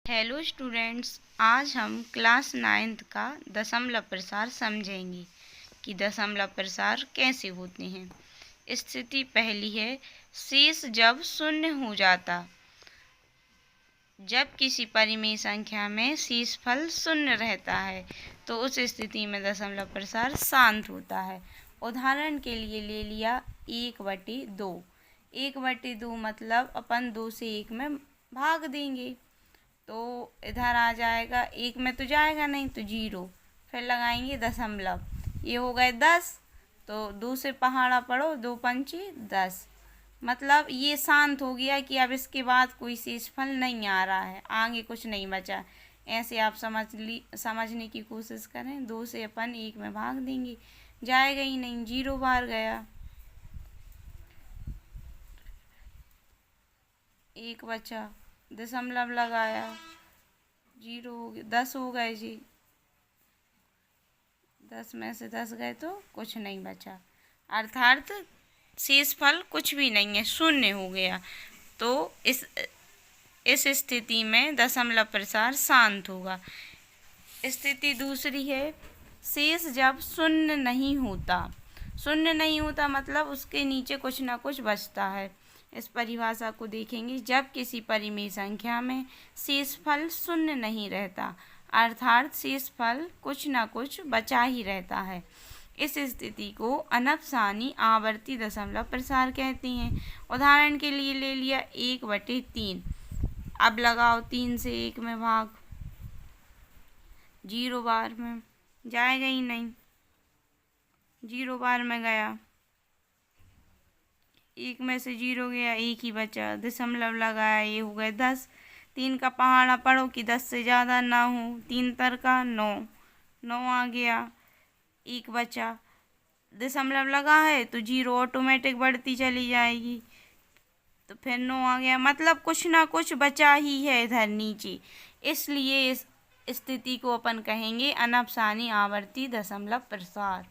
Hello students, आज हम class 9th का दशमलव प्रसार समझेंगे कि दशमलव प्रसार कैसे होते हैं। स्थिति पहली है, शेष जब शून्य हो जाता। जब किसी परिमेय संख्या में शेषफल शून्य रहता है तो उस स्थिति में दशमलव प्रसार शांत होता है। उदाहरण के लिए ले लिया 1/2। 1/2 मतलब अपन 2 से 1 में भाग देंगे तो इधर आ जाएगा, 1 में तो जाएगा नहीं तो 0, फिर लगाएंगे दशमलव, ये हो गए 10, तो 2 से पहाड़ा पढ़ो, 2 पंचे 10, मतलब ये शांत हो गया कि अब इसके बाद कोई शेषफल नहीं आ रहा है, आगे कुछ नहीं बचा। ऐसे आप समझने की कोशिश करें। 2 से अपन 1 में भाग देंगे, जाएगा ही नहीं, 0 बार गया, 1 बचा, दशमलव लगाया, 0 हो गया, 10 हो गए जी, 10 में से 10 गए तो कुछ नहीं बचा, अर्थात शेषफल कुछ भी नहीं है, शून्य हो गया। तो इस स्थिति में दशमलव प्रसार शांत होगा। स्थिति दूसरी है, शेष जब शून्य नहीं होता। शून्य नहीं होता मतलब उसके नीचे कुछ ना कुछ बचता है। इस परिभाषा को देखेंगे, जब किसी परिमेय संख्या में शेषफल शून्य नहीं रहता, अर्थात शेषफल कुछ ना कुछ बचा ही रहता है। इस स्थिति को अनपसानी आवर्ती दशमलव प्रसार कहते हैं। उदाहरण के लिए ले लिया 1/3। अब लगाओ 3 से 1 में भाग, 0 बार में जाएगा ही नहीं, 0 बार में गया, 1 में से 0 गया, 1 ही बचा, दशमलव लगाया, ये हो गए 10। 3 का पहाड़ा पढ़ो कि 10 से ज़्यादा ना हो, 3 तर का 9, 9 आ गया, 1 बचा, दशमलव लगा है तो 0 ऑटोमेटिक बढ़ती चली जाएगी, तो फिर 9 आ गया, मतलब कुछ ना कुछ बचा ही है इधर नीचे। इसलिए इस स्थिति को अपन कहेंगे अनपसानी आवर्ती दशमलव प्रसार।